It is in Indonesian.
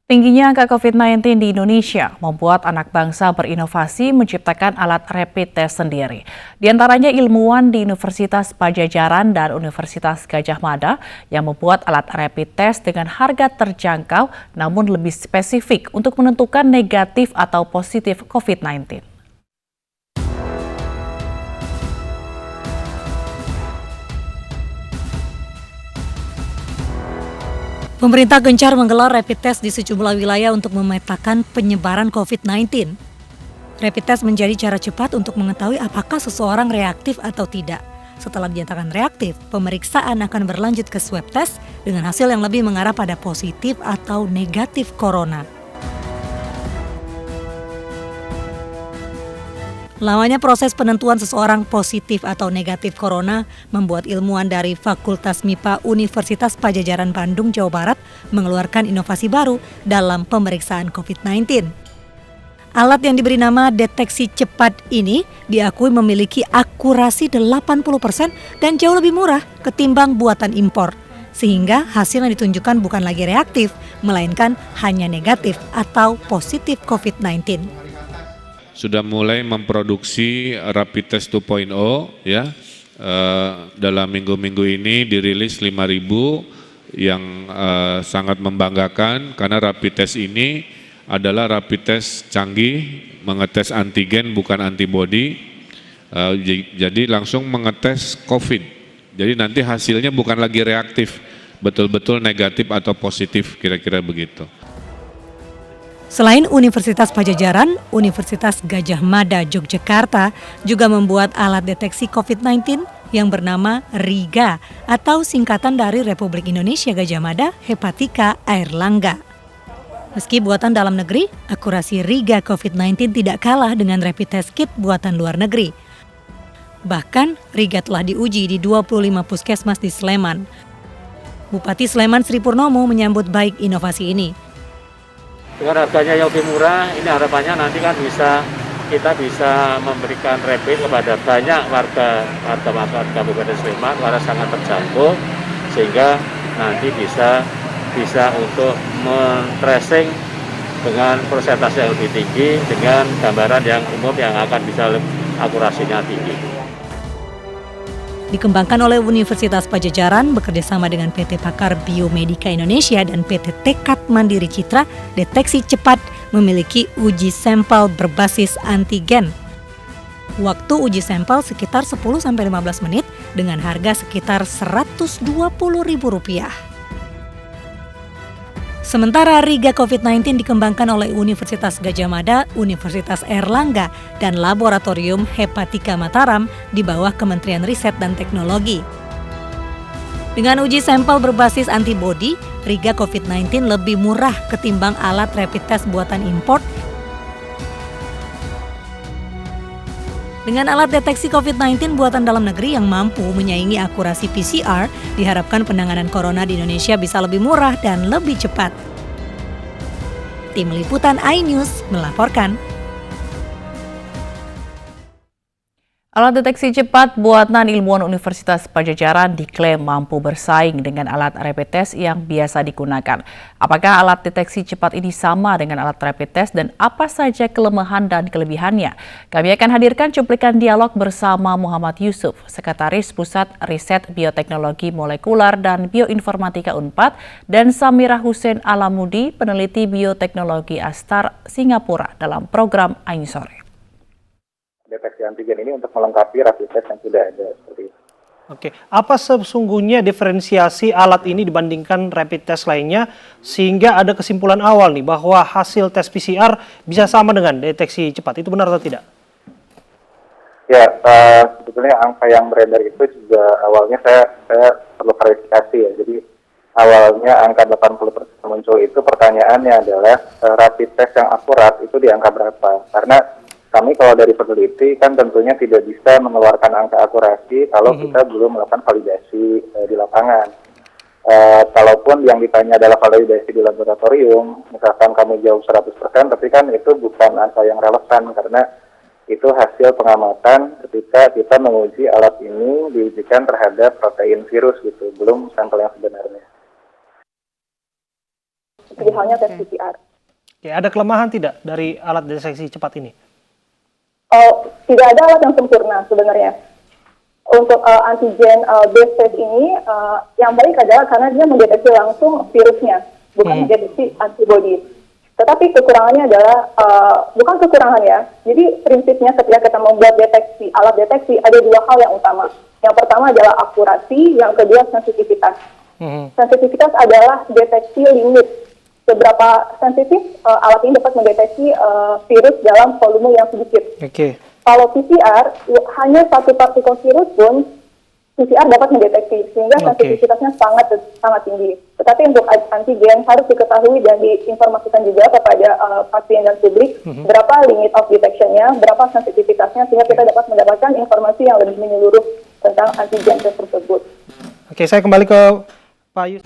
Tingginya angka COVID-19 di Indonesia membuat anak bangsa berinovasi menciptakan alat rapid test sendiri. Di antaranya ilmuwan di Universitas Padjadjaran dan Universitas Gadjah Mada yang membuat alat rapid test dengan harga terjangkau namun lebih spesifik untuk menentukan negatif atau positif COVID-19. Pemerintah gencar menggelar rapid test di sejumlah wilayah untuk memetakan penyebaran COVID-19. Rapid test menjadi cara cepat untuk mengetahui apakah seseorang reaktif atau tidak. Setelah dinyatakan reaktif, pemeriksaan akan berlanjut ke swab test dengan hasil yang lebih mengarah pada positif atau negatif corona. Lamanya proses penentuan seseorang positif atau negatif corona membuat ilmuwan dari Fakultas MIPA Universitas Padjadjaran Bandung, Jawa Barat mengeluarkan inovasi baru dalam pemeriksaan COVID-19. Alat yang diberi nama deteksi cepat ini diakui memiliki akurasi 80% dan jauh lebih murah ketimbang buatan impor. Sehingga hasil yang ditunjukkan bukan lagi reaktif, melainkan hanya negatif atau positif COVID-19. Sudah mulai memproduksi rapid test 2.0 ya. Dalam minggu-minggu ini dirilis 5.000 yang sangat membanggakan karena rapid test ini adalah rapid test canggih, mengetes antigen bukan antibody. Jadi langsung mengetes COVID. Jadi nanti hasilnya bukan lagi reaktif, betul-betul negatif atau positif, kira-kira begitu. Selain Universitas Padjadjaran, Universitas Gadjah Mada Yogyakarta juga membuat alat deteksi COVID-19 yang bernama RIGA atau singkatan dari Republik Indonesia Gadjah Mada Hepatika Airlangga. Meski buatan dalam negeri, akurasi RIGA COVID-19 tidak kalah dengan rapid test kit buatan luar negeri. Bahkan, RIGA telah diuji di 25 puskesmas di Sleman. Bupati Sleman Sri Purnomo menyambut baik inovasi ini. Dengan harganya yang lebih murah, ini harapannya nanti kan kita bisa memberikan rapid kepada banyak warga Kabupaten Sleman karena sangat terjangkau, sehingga nanti bisa untuk men-tracing dengan persentase yang lebih tinggi dengan gambaran yang umum yang akan bisa akurasinya tinggi. Dikembangkan oleh Universitas Padjadjaran bekerjasama dengan PT Pakar Biomedika Indonesia dan PT Tekad Mandiri Citra, deteksi cepat memiliki uji sampel berbasis antigen. Waktu uji sampel sekitar 10-15 menit dengan harga sekitar Rp120.000. Sementara RIGA COVID-19 dikembangkan oleh Universitas Gadjah Mada, Universitas Airlangga, dan Laboratorium Hepatika Mataram di bawah Kementerian Riset dan Teknologi. Dengan uji sampel berbasis antibodi, RIGA COVID-19 lebih murah ketimbang alat rapid test buatan impor. Dengan alat deteksi COVID-19 buatan dalam negeri yang mampu menyaingi akurasi PCR, diharapkan penanganan corona di Indonesia bisa lebih murah dan lebih cepat. Tim Liputan iNews melaporkan. Alat deteksi cepat buatan ilmuwan Universitas Padjadjaran diklaim mampu bersaing dengan alat rapid test yang biasa digunakan. Apakah alat deteksi cepat ini sama dengan alat rapid test dan apa saja kelemahan dan kelebihannya? Kami akan hadirkan cuplikan dialog bersama Muhammad Yusuf, Sekretaris Pusat Riset Bioteknologi Molekular dan Bioinformatika Unpad, dan Samira Hussein Alamudi, peneliti bioteknologi Astar Singapura dalam program Ain Sore. Deteksi antigen ini untuk melengkapi rapid test yang sudah ada seperti itu. Oke, apa sesungguhnya diferensiasi alat ini dibandingkan rapid test lainnya sehingga ada kesimpulan awal nih bahwa hasil tes PCR bisa sama dengan deteksi cepat, itu benar atau tidak? Ya, sebetulnya angka yang beredar itu juga awalnya saya perlu klarifikasi ya. Jadi awalnya angka 80% muncul itu pertanyaannya adalah rapid test yang akurat itu di angka berapa? Karena kami kalau dari peneliti kan tentunya tidak bisa mengeluarkan angka akurasi kalau kita belum melakukan validasi di lapangan. Kalaupun yang ditanya adalah validasi di laboratorium, misalkan kami jauh 100%, tapi kan itu bukan angka yang relevan karena itu hasil pengamatan ketika kita menguji alat ini diujikan terhadap protein virus gitu, belum sampel yang sebenarnya. seperti halnya tes PCR. Oke, ada kelemahan tidak dari alat deteksi cepat ini? Tidak ada alat yang sempurna sebenarnya. Untuk antigen based test ini, yang baik adalah karena dia mendeteksi langsung virusnya, bukan mendeteksi antibody. Tetapi kekurangannya adalah, bukan kekurangan ya, jadi prinsipnya ketika kita membuat alat deteksi, ada dua hal yang utama. Yang pertama adalah akurasi, yang kedua sensitivitas. Sensitivitas adalah deteksi limit. Seberapa sensitif alat ini dapat mendeteksi virus dalam volume yang sedikit. Kalau PCR, hanya satu partikel virus pun PCR dapat mendeteksi, sehingga sensitivitasnya sangat tinggi. Tetapi untuk antigen harus diketahui dan diinformasikan juga kepada pasien dan publik berapa limit of detection-nya, berapa sensitivitasnya, sehingga kita dapat mendapatkan informasi yang lebih menyeluruh tentang antigen tersebut. Oke, saya kembali ke Pak Yus.